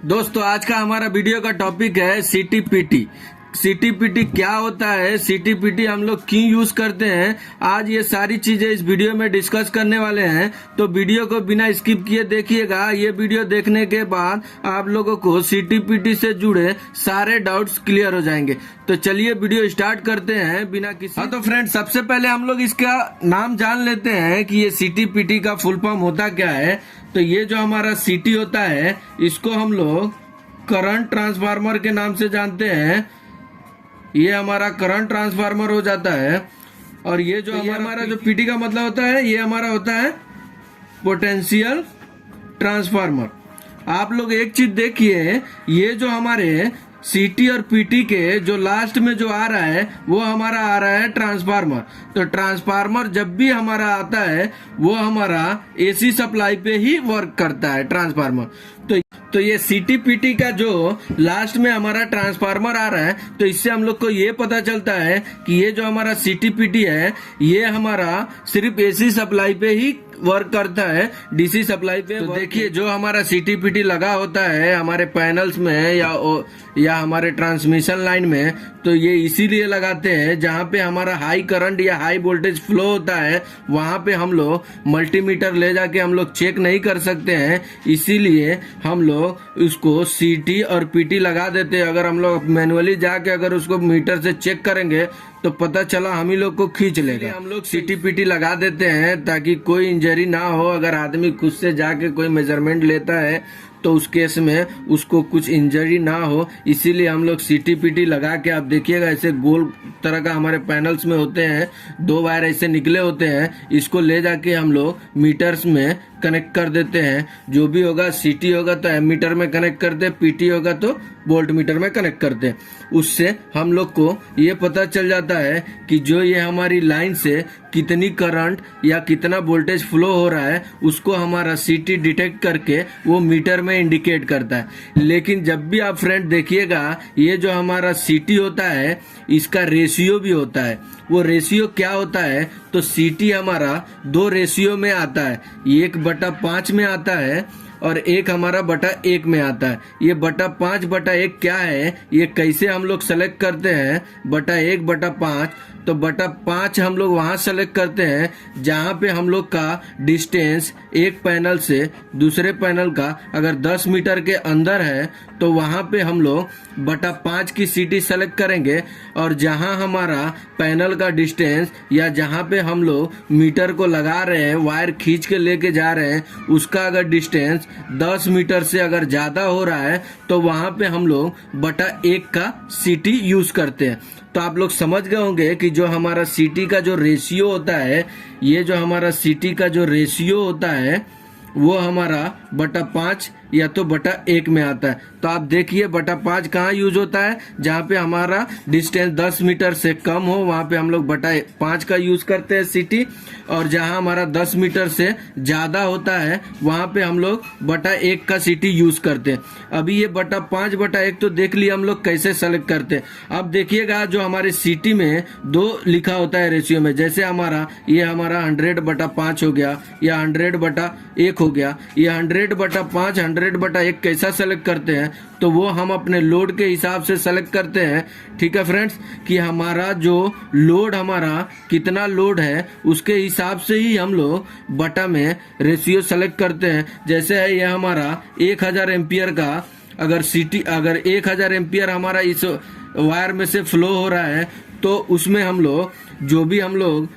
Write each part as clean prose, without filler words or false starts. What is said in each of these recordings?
दोस्तों आज का हमारा वीडियो का टॉपिक है सीटीपीटी। सीटीपीटी क्या होता है, सीटीपीटी हम लोग क्यों यूज करते हैं, आज ये सारी चीजें इस वीडियो में डिस्कस करने वाले हैं। तो वीडियो को बिना स्किप किए देखिएगा। ये वीडियो देखने के बाद आप लोगों को सीटीपीटी से जुड़े सारे डाउट्स क्लियर हो जाएंगे। तो चलिए वीडियो स्टार्ट करते हैं बिना किसी। तो फ्रेंड सबसे पहले हम लोग इसका नाम जान लेते हैं कि ये सीटीपीटी का फुल फॉर्म होता क्या है। तो ये जो हमारा सीटी होता है इसको हम लोग करंट ट्रांसफार्मर के नाम से जानते हैं। ये हमारा करंट ट्रांसफार्मर हो जाता है। और ये जो हमारा जो पीटी का मतलब होता है ये हमारा होता है पोटेंशियल ट्रांसफार्मर। आप लोग एक चीज देखिए, ये जो हमारे सीटी और पीटी के जो लास्ट में जो आ रहा है वो हमारा आ रहा है ट्रांसफार्मर। तो ट्रांसफार्मर जब भी हमारा आता है वो हमारा एसी सप्लाई पे ही वर्क करता है ट्रांसफार्मर। तो ये सीटीपीटी का जो लास्ट में हमारा ट्रांसफार्मर आ रहा है, तो इससे हम लोग को ये पता चलता है कि ये जो हमारा सीटीपीटी है ये हमारा सिर्फ एसी सप्लाई पे ही वर्क करता है, डीसी सप्लाई पे। तो देखिए जो हमारा सीटीपीटी लगा होता है हमारे पैनल्स में या हमारे ट्रांसमिशन लाइन में, तो ये इसीलिए लगाते हैं जहाँ पे हमारा हाई करंट या हाई वोल्टेज फ्लो होता है वहां पे हम लोग मल्टीमीटर ले जाके हम लोग चेक नहीं कर सकते हैं, इसीलिए हम लोग उसको सीटी और पीटी लगा देते हैं। अगर हम लोग मैनुअली जाके अगर उसको मीटर से चेक करेंगे तो पता चला हम ही लोग को खींच लेगा। हम लोग सीटी पीटी लगा देते हैं ताकि कोई इंजरी ना हो। अगर आदमी खुद से जाके कोई मेजरमेंट लेता है तो उस केस में उसको कुछ इंजरी ना हो, इसीलिए हम लोग सीटी पीटी लगा के, आप देखिएगा ऐसे गोल तरह का हमारे पैनल्स में होते हैं, दो वायर ऐसे निकले होते हैं, इसको ले जाके हम लोग मीटर्स में कनेक्ट कर देते हैं। जो भी होगा, सीटी होगा तो एमीटर में कनेक्ट करते हैं, पीटी होगा तो वोल्ट मीटर में कनेक्ट करते हैं। उससे हम लोग को ये पता चल जाता है कि जो ये हमारी लाइन से कितनी करंट या कितना वोल्टेज फ्लो हो रहा है उसको हमारा सीटी डिटेक्ट करके वो मीटर में इंडिकेट करता है। लेकिन जब भी आप फ्रेंड देखिएगा ये जो हमारा सीटी होता है इसका रेशियो भी होता है। वो रेशियो क्या होता है, तो सीटी हमारा दो रेशियो में आता है, 1/5 में आता है और एक हमारा 1/1 में आता है। ये 5/1 क्या है, ये कैसे हम लोग सेलेक्ट करते हैं, 1/5। तो 5 हम लोग वहां सेलेक्ट करते हैं जहां पे हम लोग का डिस्टेंस एक पैनल से दूसरे पैनल का अगर 10 मीटर के अंदर है तो वहां पे हम लोग 5 की सीटी सेलेक्ट करेंगे। और जहां हमारा पैनल का डिस्टेंस या जहां पे हम लोग मीटर को लगा रहे हैं, वायर खींच के लेके जा रहे हैं, उसका अगर डिस्टेंस 10 मीटर से अगर ज्यादा हो रहा है तो वहां पे हम लोग 1/1 का सीटी यूज करते हैं। तो आप लोग समझ गए होंगे कि जो हमारा सीटी का जो रेशियो होता है, ये जो हमारा सीटी का जो रेशियो होता है वो हमारा 5 या तो 1/1 में आता है। तो आप देखिए 5 कहाँ यूज होता है, जहाँ पे हमारा डिस्टेंस 10 मीटर से कम हो वहां पे हम लोग 5 का यूज करते हैं सीटी, और जहाँ हमारा 10 मीटर से ज्यादा होता है वहां पे हम लोग 1/1 का सीटी यूज करते हैं। अभी ये 5/1 तो देख लिया हम लोग कैसे सेलेक्ट करते हैं। अब देखिएगा जो हमारे सीटी में 2 लिखा होता है रेशियो में, जैसे ये हमारा 100/5 हो गया या 100/1 हो गया। ये 100/5 100/1 कैसा सेलेक्ट करते हैं, तो वो हम अपने लोड के हिसाब से सेलेक्ट करते हैं। ठीक है फ्रेंड्स, कि हमारा जो लोड हमारा कितना लोड है उसके हिसाब से ही हम लोग बटा में रेशियो सेलेक्ट करते हैं। जैसे है ये हमारा 1000 एम्पियर का अगर 1000 एम्पियर हमारा इस वायर में से फ्लो हो रहा है तो उसमें हम लोग जो भी हम लोग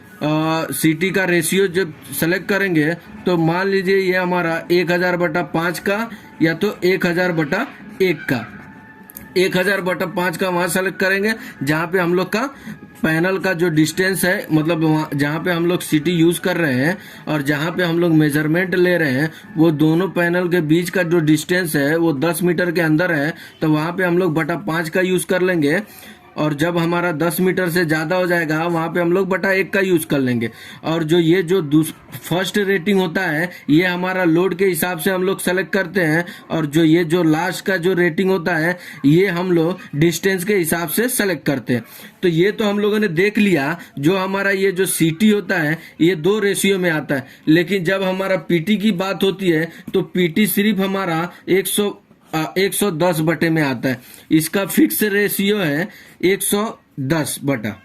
सीटी का रेशियो जब सेलेक्ट करेंगे तो मान लीजिए ये हमारा 1000/5 का या तो 1000/1 का, 1000/5 का वहां सेलेक्ट करेंगे जहां पे हम लोग का पैनल का जो डिस्टेंस है, मतलब जहां पे हम लोग सीटी यूज कर रहे हैं और जहां पे हम लोग मेजरमेंट ले रहे हैं वो दोनों पैनल के बीच का जो डिस्टेंस है वो 10 मीटर के अंदर है, तो वहां पे हम लोग 5 का यूज कर लेंगे। और जब हमारा 10 मीटर से ज्यादा हो जाएगा वहां पे हम लोग 1/1 का यूज कर लेंगे। और जो ये जो फर्स्ट रेटिंग होता है ये हमारा लोड के हिसाब से हम लोग सेलेक्ट करते हैं, और जो ये जो लास्ट का जो रेटिंग होता है ये हम लोग डिस्टेंस के हिसाब से सेलेक्ट करते हैं। तो ये तो हम लोगों ने देख लिया जो हमारा ये जो सीटी होता है ये 2 रेशियो में आता है। लेकिन जब हमारा पीटी की बात होती है तो पीटी सिर्फ हमारा 110 बटे में आता है। इसका फिक्स रेशियो है 110 बटा।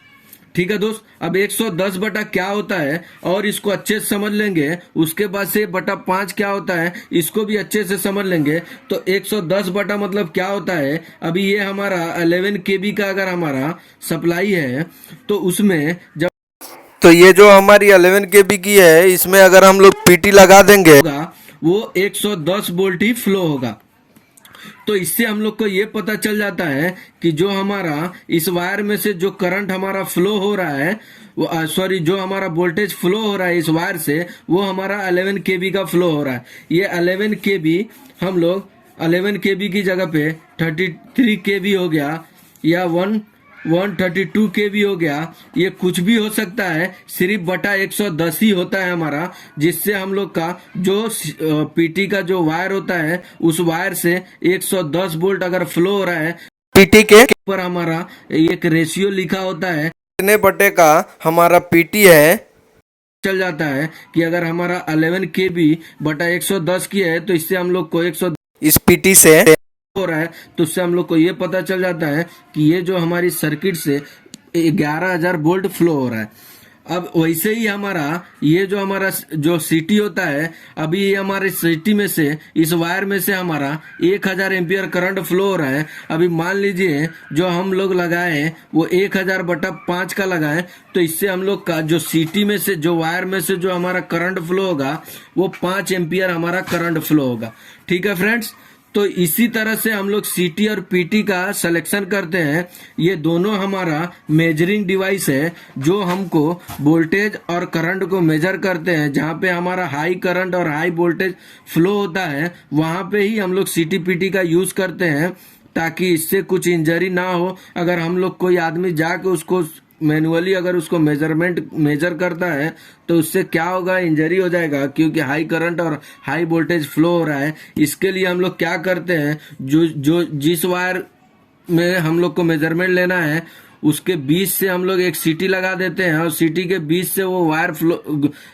ठीक है दोस्त, अब 110 बटा क्या होता है और इसको अच्छे से समझ लेंगे। उसके बाद से बटा 5 क्या होता है इसको भी अच्छे से समझ लेंगे। तो 110 बटा मतलब क्या होता है, अभी ये हमारा 11 केबी का अगर हमारा सप्लाई है तो उसमें जब तो ये जो हमारी 11 केबी की है इसमें अगर हम लोग पीटी लगा देंगे होगा वो 110 वोल्ट ही फ्लो होगा। तो इससे हम लोग को ये पता चल जाता है कि जो हमारा इस वायर में से जो करंट हमारा फ्लो हो रहा है वो सॉरी जो हमारा वोल्टेज फ्लो हो रहा है इस वायर से वो हमारा 11 केबी का फ्लो हो रहा है। ये 11 केबी हम लोग 11 केबी की जगह पे 33 केबी हो गया या 132 केबी हो गया, ये कुछ भी हो सकता है, सिर्फ बटा 110 ही होता है हमारा। जिससे हम लोग का जो पीटी का जो वायर होता है उस वायर से 110 वोल्ट अगर फ्लो हो रहा है पीटी के ऊपर हमारा एक रेशियो लिखा होता है कितने बटे का हमारा पीटी है चल जाता है कि अगर हमारा 11 केबी बटा 110 की है तो इससे हम लोग को 110 इस पीटी से हो रहा है। तो उससे हम लोग को ये पता चल जाता है कि ये जो हमारी सर्किट से 11,000 वोल्ट फ्लो हो रहा है। अब वैसे ही हमारा ये जो हमारा जो सीटी होता है, अभी ये हमारे सीटी में से इस वायर में से हमारा 1,000 एम्पियर करंट फ्लो हो रहा है। अभी मान लीजिए जो हम लोग लगाए वो 1,000 बटा 5 का लगाए, तो इससे हम लोग का जो सीटी में से जो वायर में से जो हमारा करंट फ्लो होगा वो 5 एम्पियर हमारा करंट फ्लो होगा। ठीक है फ्रेंड्स, तो इसी तरह से हम लोग सीटी और पीटी का सिलेक्शन करते हैं। ये दोनों हमारा मेजरिंग डिवाइस है जो हमको वोल्टेज और करंट को मेजर करते हैं। जहाँ पे हमारा हाई करंट और हाई वोल्टेज फ्लो होता है वहाँ पे ही हम लोग सीटी पीटी का यूज करते हैं, ताकि इससे कुछ इंजरी ना हो। अगर हम लोग कोई आदमी जाके उसको मैनुअली अगर उसको मेजर करता है तो उससे क्या होगा, इंजरी हो जाएगा, क्योंकि हाई करंट और हाई वोल्टेज फ्लो हो रहा है। इसके लिए हम लोग क्या करते हैं, जो जिस वायर में हम लोग को मेजरमेंट लेना है उसके बीच से हम लोग एक सीटी लगा देते हैं और सीटी के बीच से वो वायर फ्लो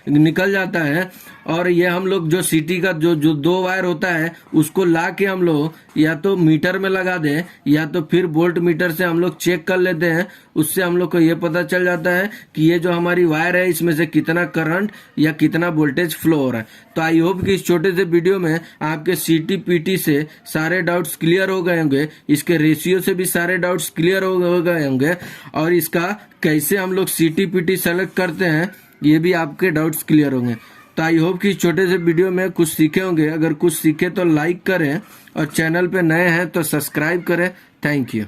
निकल जाता है। और ये हम लोग जो सीटी का जो 2 वायर होता है उसको ला के हम लोग या तो मीटर में लगा दें या तो फिर वोल्ट मीटर से हम लोग चेक कर लेते हैं। उससे हम लोग को ये पता चल जाता है कि ये जो हमारी वायर है इसमें से कितना करंट या कितना वोल्टेज फ्लो हो रहा है। तो आई होप कि इस छोटे से वीडियो में आपके सीटी पीटी से सारे डाउट्स क्लियर हो गए होंगे, इसके रेशियो से भी सारे डाउट्स क्लियर हो गए होंगे, और इसका कैसे हम लोग सीटी पीटी सेलेक्ट करते हैं ये भी आपके डाउट्स क्लियर होंगे। तो आई होप कि इस छोटे से वीडियो में कुछ सीखे होंगे। अगर कुछ सीखे तो लाइक करें और चैनल पे नए हैं तो सब्सक्राइब करें। Thank you.